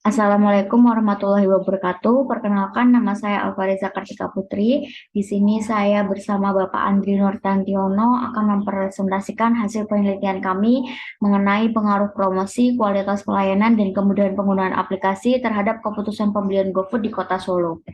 Assalamualaikum warahmatullahi wabarakatuh. Perkenalkan, nama saya Alfariza Kartika Putri. Di sini saya bersama Bapak Andri Nurtantiono akan mempresentasikan hasil penelitian kami mengenai pengaruh promosi, kualitas pelayanan, dan kemudahan penggunaan aplikasi terhadap keputusan pembelian GoFood di Kota Solo.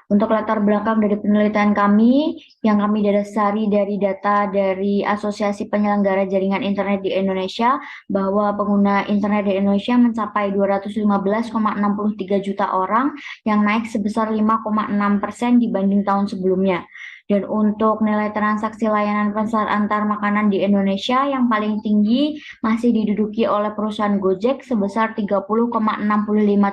Untuk latar belakang dari penelitian kami, yang kami dasari dari data dari Asosiasi Penyelenggara Jaringan Internet di Indonesia, bahwa pengguna internet di Indonesia mencapai 215,63 juta orang, yang naik sebesar 5,6% dibanding tahun sebelumnya. Dan untuk nilai transaksi layanan pesan antar makanan di Indonesia yang paling tinggi masih diduduki oleh perusahaan Gojek sebesar 30,65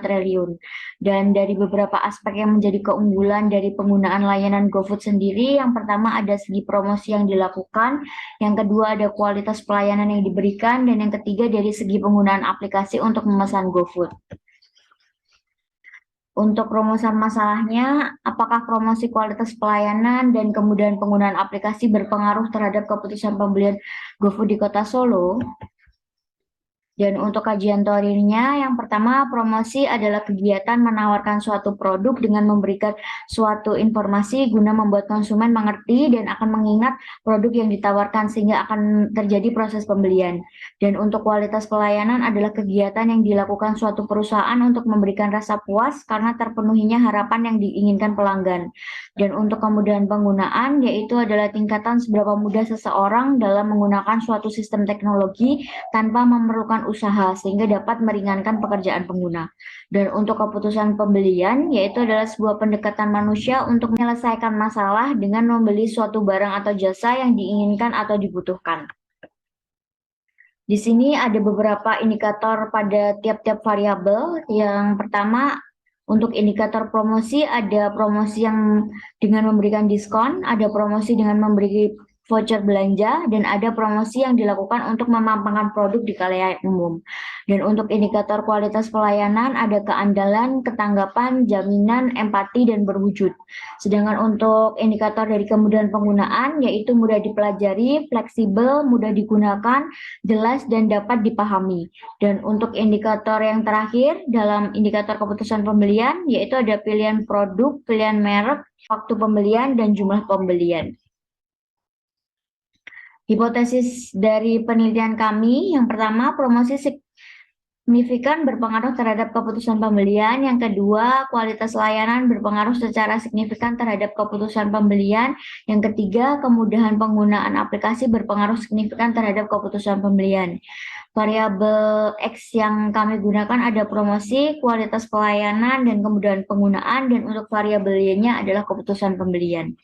triliun. Dan dari beberapa aspek yang menjadi keunggulan dari penggunaan layanan GoFood sendiri, yang pertama ada segi promosi yang dilakukan, yang kedua ada kualitas pelayanan yang diberikan, dan yang ketiga dari segi penggunaan aplikasi untuk memesan GoFood. Untuk rumusan masalahnya, apakah promosi kualitas pelayanan dan kemudahan penggunaan aplikasi berpengaruh terhadap keputusan pembelian GoFood di Kota Solo? Dan untuk kajian teorinya, yang pertama, promosi adalah kegiatan menawarkan suatu produk dengan memberikan suatu informasi guna membuat konsumen mengerti dan akan mengingat produk yang ditawarkan sehingga akan terjadi proses pembelian. Dan untuk kualitas pelayanan adalah kegiatan yang dilakukan suatu perusahaan untuk memberikan rasa puas karena terpenuhinya harapan yang diinginkan pelanggan. Dan untuk kemudahan penggunaan, yaitu adalah tingkatan seberapa mudah seseorang dalam menggunakan suatu sistem teknologi tanpa memerlukan usaha sehingga dapat meringankan pekerjaan pengguna. Dan untuk keputusan pembelian, yaitu adalah sebuah pendekatan manusia untuk menyelesaikan masalah dengan membeli suatu barang atau jasa yang diinginkan atau dibutuhkan. Di sini ada beberapa indikator pada tiap-tiap variabel. Yang pertama, untuk indikator promosi, ada promosi yang dengan memberikan diskon, ada promosi dengan memberi voucher belanja, dan ada promosi yang dilakukan untuk memampangkan produk di khalayak umum. Dan untuk indikator kualitas pelayanan, ada keandalan, ketanggapan, jaminan, empati, dan berwujud. Sedangkan untuk indikator dari kemudahan penggunaan, yaitu mudah dipelajari, fleksibel, mudah digunakan, jelas, dan dapat dipahami. Dan untuk indikator yang terakhir, dalam indikator keputusan pembelian, yaitu ada pilihan produk, pilihan merek, waktu pembelian, dan jumlah pembelian. Hipotesis dari penelitian kami, yang pertama, promosi signifikan berpengaruh terhadap keputusan pembelian. Yang kedua, kualitas layanan berpengaruh secara signifikan terhadap keputusan pembelian. Yang ketiga, kemudahan penggunaan aplikasi berpengaruh signifikan terhadap keputusan pembelian. Variabel X yang kami gunakan ada promosi, kualitas pelayanan, dan kemudahan penggunaan. Dan untuk variabel Y-nya adalah keputusan pembelian.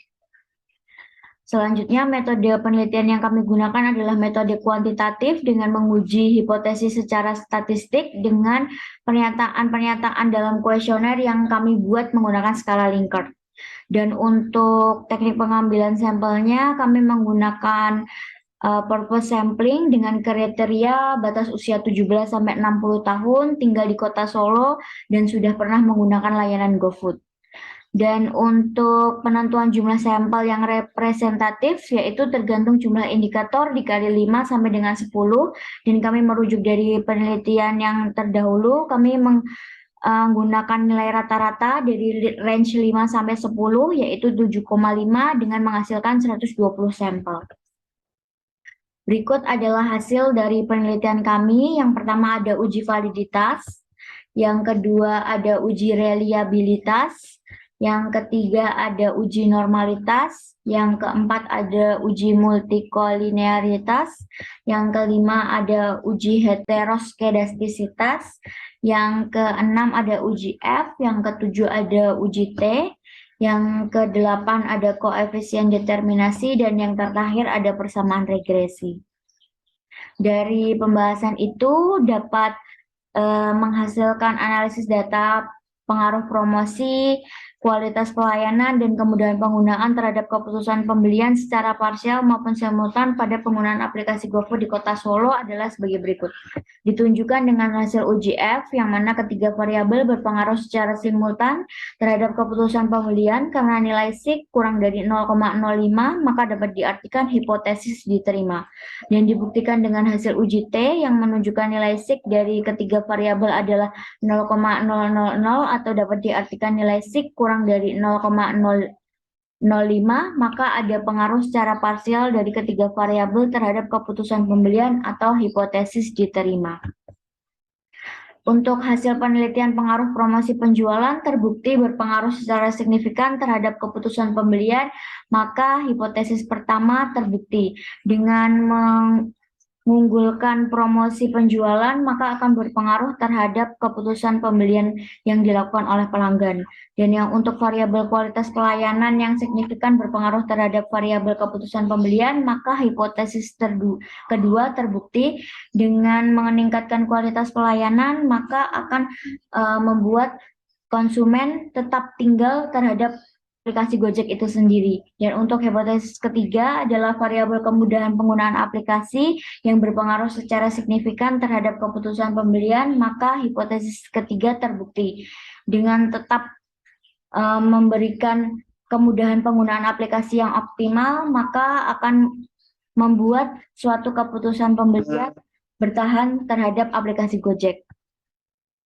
Selanjutnya, metode penelitian yang kami gunakan adalah metode kuantitatif dengan menguji hipotesis secara statistik dengan pernyataan-pernyataan dalam kuesioner yang kami buat menggunakan skala Likert. Dan untuk teknik pengambilan sampelnya, kami menggunakan purpose sampling dengan kriteria batas usia 17-60 tahun, tinggal di Kota Solo, dan sudah pernah menggunakan layanan GoFood. Dan untuk penentuan jumlah sampel yang representatif, yaitu tergantung jumlah indikator dikali 5 sampai dengan 10, dan kami merujuk dari penelitian yang terdahulu, kami menggunakan nilai rata-rata dari range 5 sampai 10, yaitu 7,5 dengan menghasilkan 120 sampel. Berikut adalah hasil dari penelitian kami. Yang pertama ada uji validitas, yang kedua ada uji reliabilitas, yang ketiga ada uji normalitas, yang keempat ada uji multikolinearitas, yang kelima ada uji heteroskedastisitas, yang keenam ada uji F, yang ketujuh ada uji T, yang kedelapan ada koefisien determinasi, dan yang terakhir ada persamaan regresi. Dari pembahasan itu dapat menghasilkan analisis data pengaruh promosi, kualitas pelayanan, dan kemudahan penggunaan terhadap keputusan pembelian secara parsial maupun simultan pada penggunaan aplikasi GoFood di Kota Solo adalah sebagai berikut. Ditunjukkan dengan hasil uji F, yang mana ketiga variabel berpengaruh secara simultan terhadap keputusan pembelian karena nilai SIK kurang dari 0,05, maka dapat diartikan hipotesis diterima. Dan dibuktikan dengan hasil uji T yang menunjukkan nilai SIK dari ketiga variabel adalah 0,000 atau dapat diartikan nilai SIK kurang dari 0,005, maka ada pengaruh secara parsial dari ketiga variabel terhadap keputusan pembelian atau hipotesis diterima. Untuk hasil penelitian pengaruh promosi penjualan terbukti berpengaruh secara signifikan terhadap keputusan pembelian, maka hipotesis pertama terbukti. Dengan mengunggulkan promosi penjualan, maka akan berpengaruh terhadap keputusan pembelian yang dilakukan oleh pelanggan. Dan yang untuk variabel kualitas pelayanan yang signifikan berpengaruh terhadap variabel keputusan pembelian, maka hipotesis kedua terbukti. Dengan meningkatkan kualitas pelayanan, maka akan membuat konsumen tetap tinggal terhadap aplikasi Gojek itu sendiri. Dan untuk hipotesis ketiga adalah variabel kemudahan penggunaan aplikasi yang berpengaruh secara signifikan terhadap keputusan pembelian, maka hipotesis ketiga terbukti. Dengan tetap memberikan kemudahan penggunaan aplikasi yang optimal, maka akan membuat suatu keputusan pembelian bertahan terhadap aplikasi Gojek.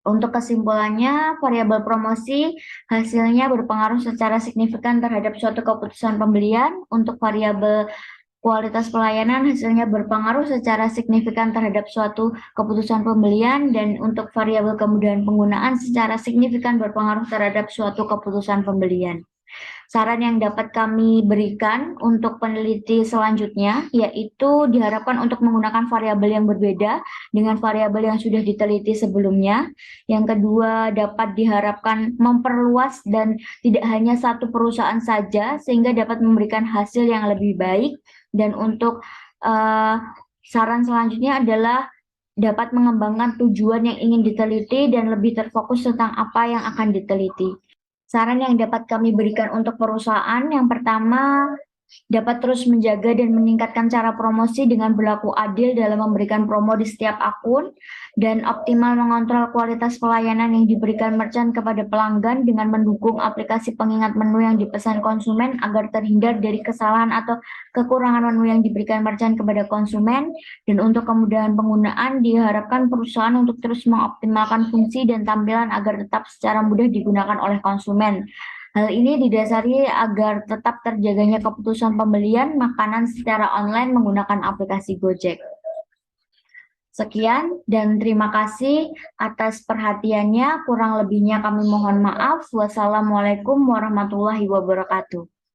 Untuk kesimpulannya, variabel promosi hasilnya berpengaruh secara signifikan terhadap suatu keputusan pembelian. Untuk variabel kualitas pelayanan hasilnya berpengaruh secara signifikan terhadap suatu keputusan pembelian, dan untuk variabel kemudahan penggunaan secara signifikan berpengaruh terhadap suatu keputusan pembelian. Saran yang dapat kami berikan untuk peneliti selanjutnya yaitu diharapkan untuk menggunakan variabel yang berbeda dengan variabel yang sudah diteliti sebelumnya. Yang kedua, dapat diharapkan memperluas dan tidak hanya satu perusahaan saja sehingga dapat memberikan hasil yang lebih baik. Dan untuk saran selanjutnya adalah dapat mengembangkan tujuan yang ingin diteliti dan lebih terfokus tentang apa yang akan diteliti. Saran yang dapat kami berikan untuk perusahaan, yang pertama, dapat terus menjaga dan meningkatkan cara promosi dengan berlaku adil dalam memberikan promo di setiap akun, dan optimal mengontrol kualitas pelayanan yang diberikan merchant kepada pelanggan dengan mendukung aplikasi pengingat menu yang dipesan konsumen agar terhindar dari kesalahan atau kekurangan menu yang diberikan merchant kepada konsumen. Dan untuk kemudahan penggunaan, diharapkan perusahaan untuk terus mengoptimalkan fungsi dan tampilan agar tetap secara mudah digunakan oleh konsumen. Hal ini didasari agar tetap terjaganya keputusan pembelian makanan secara online menggunakan aplikasi Gojek. Sekian dan terima kasih atas perhatiannya. Kurang lebihnya kami mohon maaf. Wassalamualaikum warahmatullahi wabarakatuh.